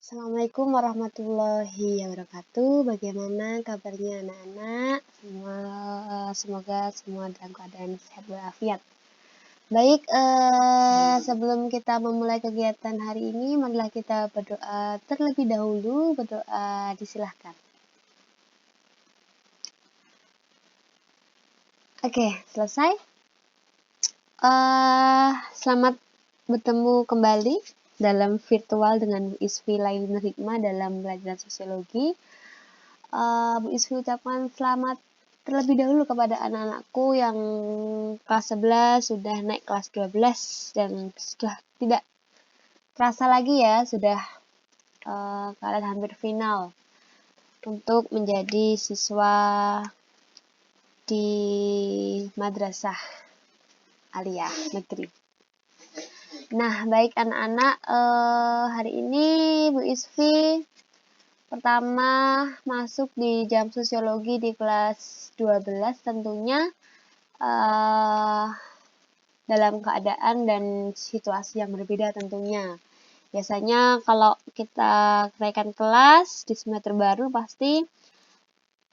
Assalamualaikum warahmatullahi wabarakatuh. Bagaimana kabarnya anak-anak? Semoga semua dalam keadaan sehat walafiat. Baik, sebelum kita memulai kegiatan hari ini, marilah kita berdoa terlebih dahulu. Berdoa disilahkan. Oke, selesai. Selamat bertemu kembali dalam virtual dengan Bu Isfi Lailunur Hikmah dalam pelajaran sosiologi. Bu Isfi ucapkan selamat terlebih dahulu kepada anak-anakku yang kelas 11 sudah naik kelas 12 dan sudah tidak terasa lagi ya, sudah kalian hampir final untuk menjadi siswa di madrasah aliyah negeri. Nah, baik anak-anak, hari ini Bu Isfi pertama masuk di jam sosiologi di kelas 12 tentunya dalam keadaan dan situasi yang berbeda tentunya. Biasanya kalau kita kenaikan kelas di semester baru pasti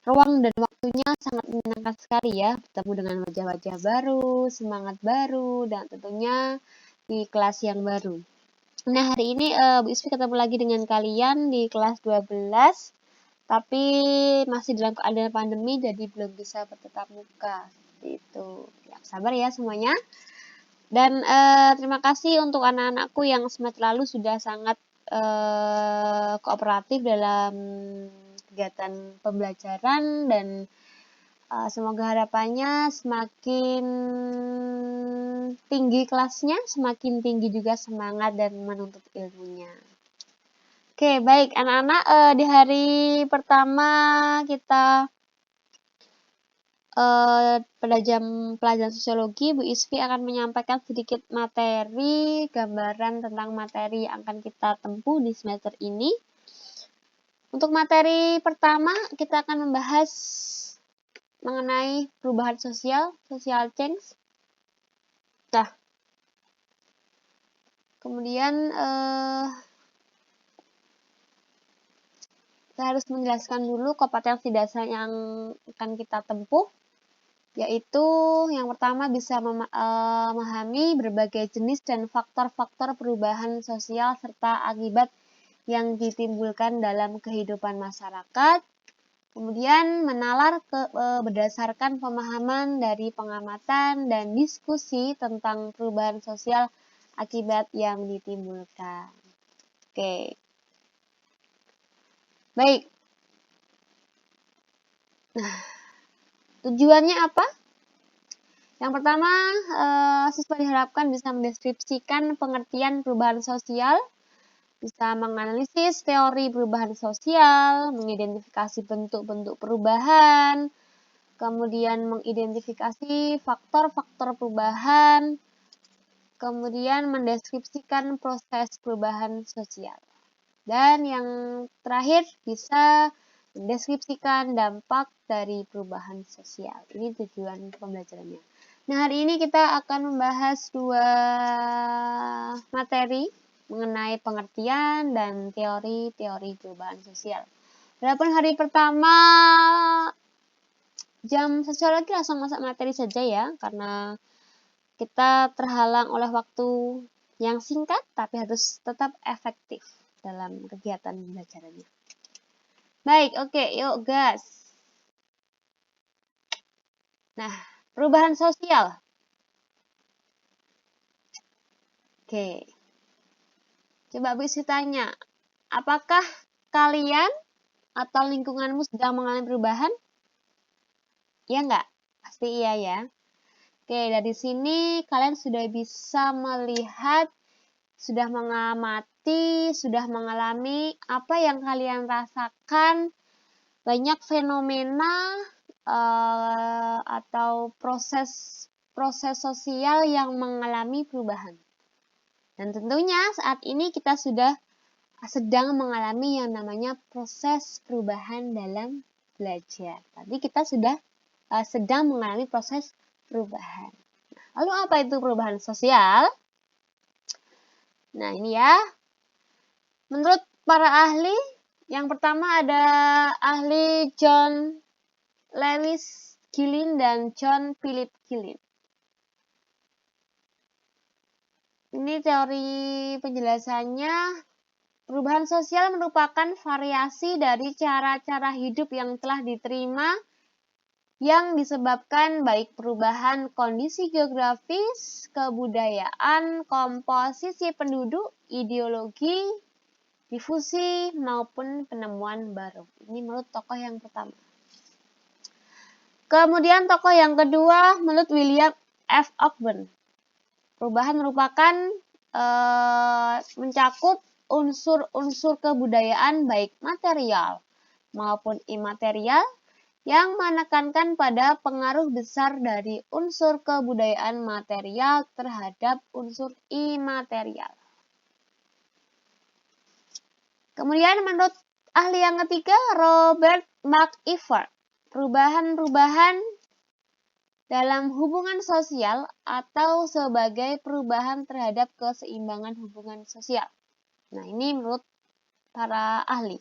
ruang dan waktunya sangat menyenangkan sekali ya, bertemu dengan wajah-wajah baru, semangat baru, dan tentunya di kelas yang baru. Nah, hari ini Bu Isfi ketemu lagi dengan kalian di kelas 12, tapi masih dalam keadaan pandemi, jadi belum bisa bertatap muka. Seperti itu. Ya, sabar ya semuanya. Dan terima kasih untuk anak-anakku yang semester lalu sudah sangat kooperatif dalam kegiatan pembelajaran dan semoga harapannya semakin tinggi kelasnya, semakin tinggi juga semangat dan menuntut ilmunya. Oke, baik anak-anak, di hari pertama kita pada jam pelajaran sosiologi, Bu Isfi akan menyampaikan sedikit materi, gambaran tentang materi yang akan kita tempuh di semester ini. Untuk materi pertama, kita akan membahas mengenai perubahan social change. Nah, kemudian kita harus menjelaskan dulu kompetensi dasar yang akan kita tempuh, yaitu yang pertama bisa memahami berbagai jenis dan faktor-faktor perubahan sosial serta akibat yang ditimbulkan dalam kehidupan masyarakat. Kemudian menalar berdasarkan pemahaman dari pengamatan dan diskusi tentang perubahan sosial akibat yang ditimbulkan. Oke. Baik. Nah, tujuannya apa? Yang pertama, siswa diharapkan bisa mendeskripsikan pengertian perubahan sosial, bisa menganalisis teori perubahan sosial, mengidentifikasi bentuk-bentuk perubahan, kemudian mengidentifikasi faktor-faktor perubahan, kemudian mendeskripsikan proses perubahan sosial. Dan yang terakhir bisa mendeskripsikan dampak dari perubahan sosial. Ini tujuan pembelajarannya. Nah, hari ini kita akan membahas dua materi mengenai pengertian dan teori-teori perubahan sosial. Walaupun hari pertama jam sosiologi langsung masuk materi saja ya, karena kita terhalang oleh waktu yang singkat, tapi harus tetap efektif dalam kegiatan pembelajarannya. Baik, oke, yuk gas. Nah, perubahan sosial. Oke. Coba Bu Isi tanya, apakah kalian atau lingkunganmu sedang mengalami perubahan? Iya enggak? Pasti iya ya. Oke, dari sini kalian sudah bisa melihat, sudah mengamati, sudah mengalami apa yang kalian rasakan, banyak fenomena atau proses sosial yang mengalami perubahan. Dan tentunya saat ini kita sudah sedang mengalami yang namanya proses perubahan dalam belajar. Tadi kita sudah sedang mengalami proses perubahan. Lalu apa itu perubahan sosial? Nah, ini ya. Menurut para ahli, yang pertama ada ahli John Lewis Gillin dan John Philip Gillin. Ini teori penjelasannya, perubahan sosial merupakan variasi dari cara-cara hidup yang telah diterima yang disebabkan baik perubahan kondisi geografis, kebudayaan, komposisi penduduk, ideologi, difusi, maupun penemuan baru. Ini menurut tokoh yang pertama. Kemudian tokoh yang kedua menurut William F. Ogden. Perubahan merupakan mencakup unsur-unsur kebudayaan baik material maupun imaterial yang menekankan pada pengaruh besar dari unsur kebudayaan material terhadap unsur imaterial. Kemudian menurut ahli yang ketiga, Robert McIver, perubahan-perubahan dalam hubungan sosial atau sebagai perubahan terhadap keseimbangan hubungan sosial. Nah, ini menurut para ahli.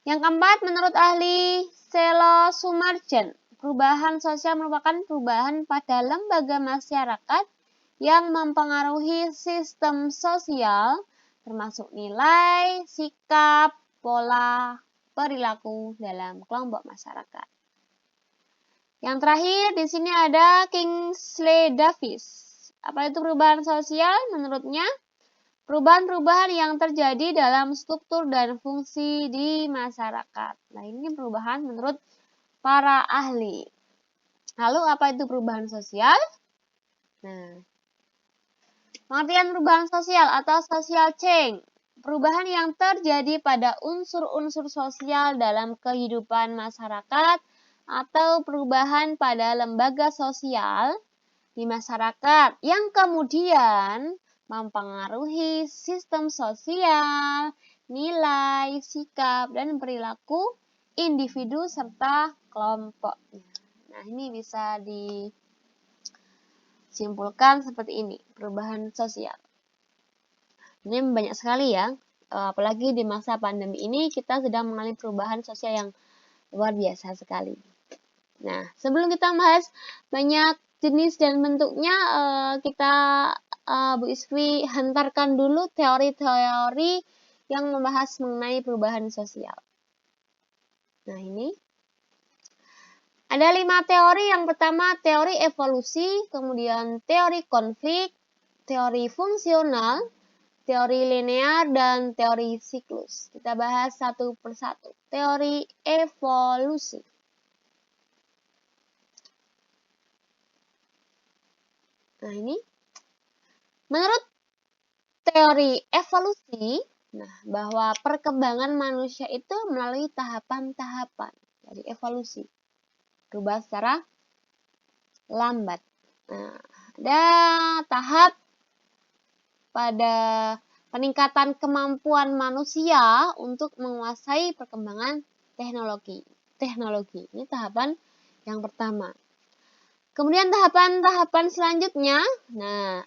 Yang keempat, menurut ahli Selo Sumarjan, perubahan sosial merupakan perubahan pada lembaga masyarakat yang mempengaruhi sistem sosial, termasuk nilai, sikap, pola, perilaku dalam kelompok masyarakat. Yang terakhir di sini ada Kingsley Davis. Apa itu perubahan sosial? Menurutnya, perubahan-perubahan yang terjadi dalam struktur dan fungsi di masyarakat. Nah, ini perubahan menurut para ahli. Lalu, apa itu perubahan sosial? Nah, pengertian perubahan sosial atau social change. Perubahan yang terjadi pada unsur-unsur sosial dalam kehidupan masyarakat atau perubahan pada lembaga sosial di masyarakat yang kemudian mempengaruhi sistem sosial, nilai, sikap, dan perilaku individu serta kelompoknya. Nah, ini bisa disimpulkan seperti ini, perubahan sosial. Ini banyak sekali ya, apalagi di masa pandemi ini kita sedang mengalami perubahan sosial yang luar biasa sekali. Nah, sebelum kita bahas banyak jenis dan bentuknya, kita Bu Iswi hantarkan dulu teori-teori yang membahas mengenai perubahan sosial. Nah, ini ada 5 teori. Yang pertama teori evolusi, kemudian teori konflik, teori fungsional, teori linear, dan teori siklus. Kita bahas satu persatu. Teori evolusi. Nah, ini menurut teori evolusi, bahwa perkembangan manusia itu melalui tahapan-tahapan dari evolusi, berubah secara lambat. Nah, ada tahap pada peningkatan kemampuan manusia untuk menguasai perkembangan teknologi. Ini tahapan yang pertama. Kemudian tahapan-tahapan selanjutnya,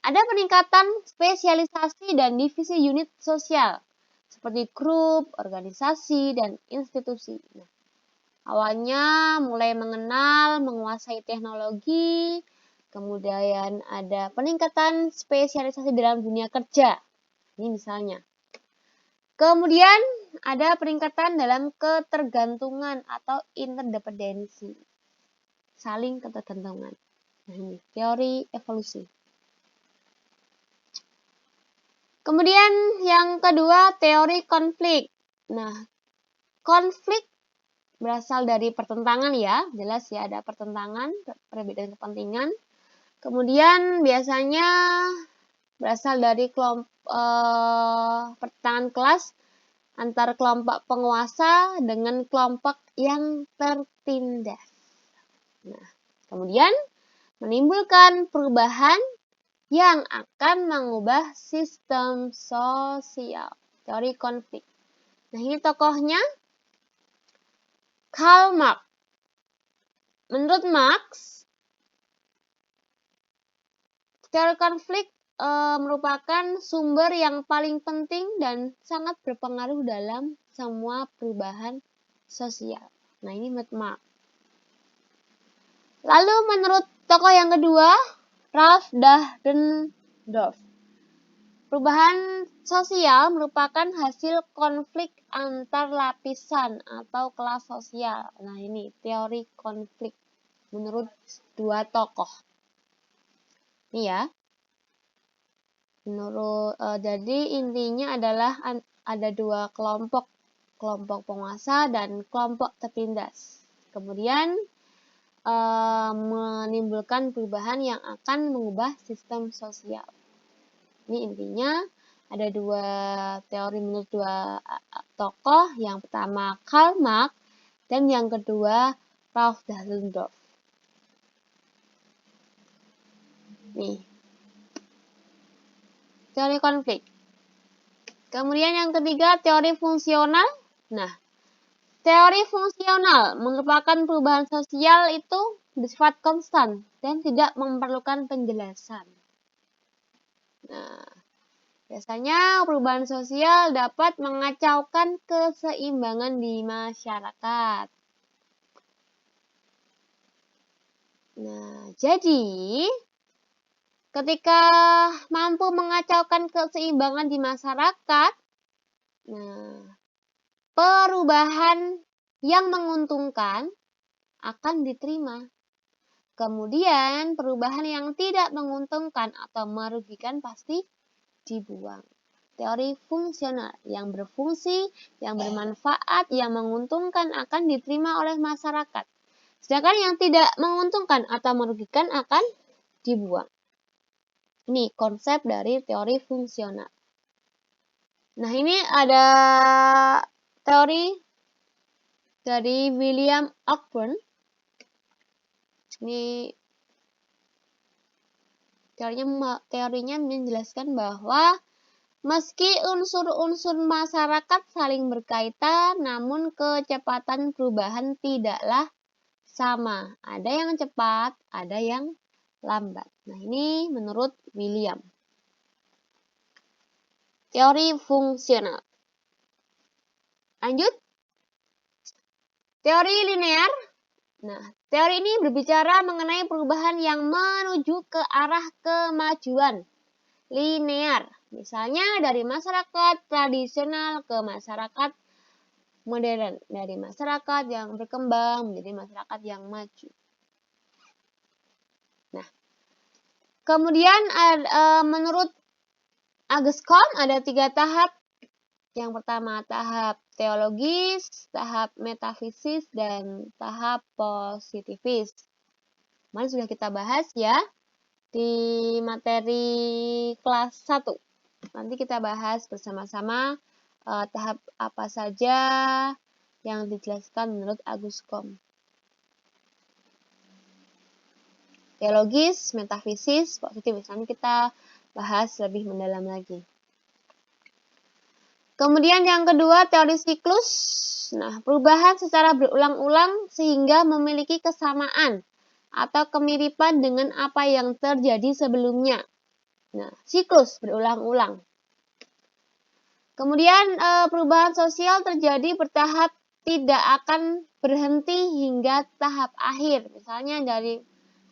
ada peningkatan spesialisasi dan divisi unit sosial, seperti grup, organisasi, dan institusi. Awalnya mulai mengenal, menguasai teknologi, kemudian ada peningkatan spesialisasi dalam dunia kerja. Ini misalnya. Kemudian ada peningkatan dalam ketergantungan atau interdependensi. Saling ketergantungan. Nah, ini teori evolusi. Kemudian yang kedua, teori konflik. Nah, konflik berasal dari pertentangan ya, jelas ya ada pertentangan, perbedaan kepentingan. Kemudian biasanya berasal dari pertentangan kelas antar kelompok penguasa dengan kelompok yang tertindas. Nah, kemudian menimbulkan perubahan yang akan mengubah sistem sosial. Teori konflik. Nah, ini tokohnya Karl Marx. Menurut Marx, teori konflik merupakan sumber yang paling penting dan sangat berpengaruh dalam semua perubahan sosial. Nah, ini menurut Marx. Lalu menurut tokoh yang kedua, Ralph Dahrendorf. Perubahan sosial merupakan hasil konflik antar lapisan atau kelas sosial. Nah, ini teori konflik menurut dua tokoh. Ini ya. Jadi intinya adalah ada dua kelompok penguasa dan kelompok tertindas. Kemudian menimbulkan perubahan yang akan mengubah sistem sosial. Ini intinya ada dua teori menurut dua tokoh. Yang pertama Karl Marx dan yang kedua Ralph Dahrendorf. Nih, teori konflik. Kemudian yang ketiga teori fungsional. Nah, teori fungsional merupakan perubahan sosial itu bersifat konstan dan tidak memerlukan penjelasan. Nah, biasanya perubahan sosial dapat mengacaukan keseimbangan di masyarakat. Nah, jadi ketika mampu mengacaukan keseimbangan di masyarakat, nah, perubahan yang menguntungkan akan diterima. Kemudian perubahan yang tidak menguntungkan atau merugikan pasti dibuang. Teori fungsional yang berfungsi, yang bermanfaat, yang menguntungkan akan diterima oleh masyarakat. Sedangkan yang tidak menguntungkan atau merugikan akan dibuang. Ini konsep dari teori fungsional. Nah, ini ada teori dari William Cockburn. Ini teorinya menjelaskan bahwa meski unsur-unsur masyarakat saling berkaitan, namun kecepatan perubahan tidaklah sama. Ada yang cepat, ada yang lambat. Nah, ini menurut William. Teori fungsional. Lanjut. Teori linear. Nah, teori ini berbicara mengenai perubahan yang menuju ke arah kemajuan linear. Misalnya dari masyarakat tradisional ke masyarakat modern, dari masyarakat yang berkembang menjadi masyarakat yang maju. Nah, kemudian menurut Auguste Comte ada 3 tahap. Yang pertama tahap teologis, tahap metafisis, dan tahap positifis. Kemarin sudah kita bahas ya di materi kelas 1. Nanti kita bahas bersama-sama tahap apa saja yang dijelaskan menurut Auguste Comte. Teologis, metafisis, positifis. Nanti kita bahas lebih mendalam lagi. Kemudian yang kedua, teori siklus. Nah, perubahan secara berulang-ulang sehingga memiliki kesamaan atau kemiripan dengan apa yang terjadi sebelumnya. Nah, siklus berulang-ulang. Kemudian perubahan sosial terjadi bertahap, tidak akan berhenti hingga tahap akhir. Misalnya dari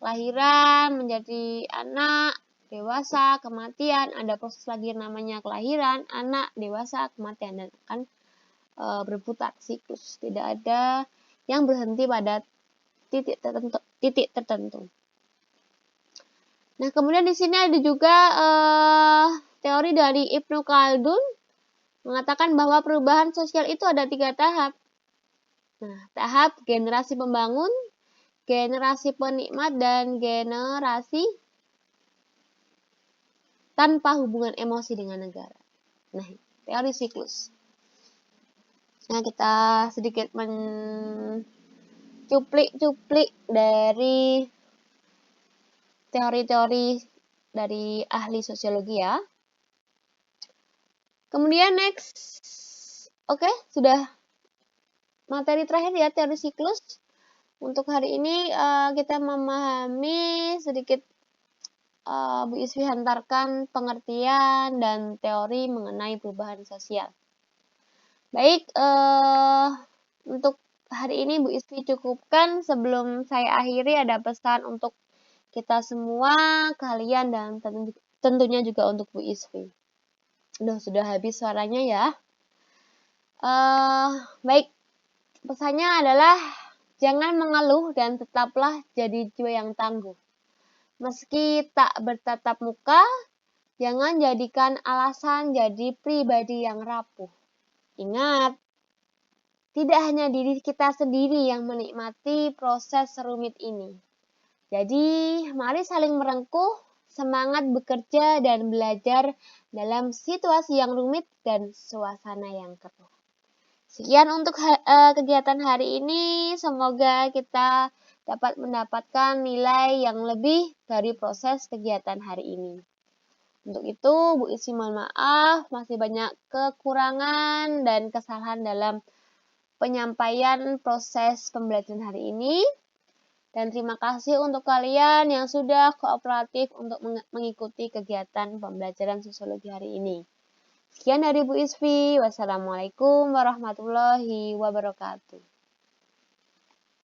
kelahiran menjadi anak, dewasa, kematian, ada proses lagi namanya kelahiran, anak, dewasa, kematian, dan akan berputar siklus. Tidak ada yang berhenti pada titik tertentu. Nah, kemudian di sini ada juga teori dari Ibnu Khaldun mengatakan bahwa perubahan sosial itu ada 3 tahap. Nah, tahap generasi pembangun, generasi penikmat, dan generasi tanpa hubungan emosi dengan negara. Nah, teori siklus. Nah, kita sedikit mencuplik-cuplik dari teori-teori dari ahli sosiologi ya. Kemudian next. Oke, sudah materi terakhir ya, teori siklus. Untuk hari ini kita memahami sedikit Bu Isfi hantarkan pengertian dan teori mengenai perubahan sosial. Baik, untuk hari ini Bu Isfi cukupkan. Sebelum saya akhiri ada pesan untuk kita semua, kalian, dan tentunya juga untuk Bu Isfi. Sudah habis suaranya ya. Baik, pesannya adalah jangan mengeluh dan tetaplah jadi jiwa yang tangguh. Meski tak bertatap muka, jangan jadikan alasan jadi pribadi yang rapuh. Ingat, tidak hanya diri kita sendiri yang menikmati proses serumit ini. Jadi, mari saling merengkuh, semangat bekerja dan belajar dalam situasi yang rumit dan suasana yang keruh. Sekian untuk kegiatan hari ini. Semoga kita dapat mendapatkan nilai yang lebih dari proses kegiatan hari ini. Untuk itu, Bu Isfi mohon maaf, masih banyak kekurangan dan kesalahan dalam penyampaian proses pembelajaran hari ini. Dan terima kasih untuk kalian yang sudah kooperatif untuk mengikuti kegiatan pembelajaran sosiologi hari ini. Sekian dari Bu Isfi. Wassalamualaikum warahmatullahi wabarakatuh.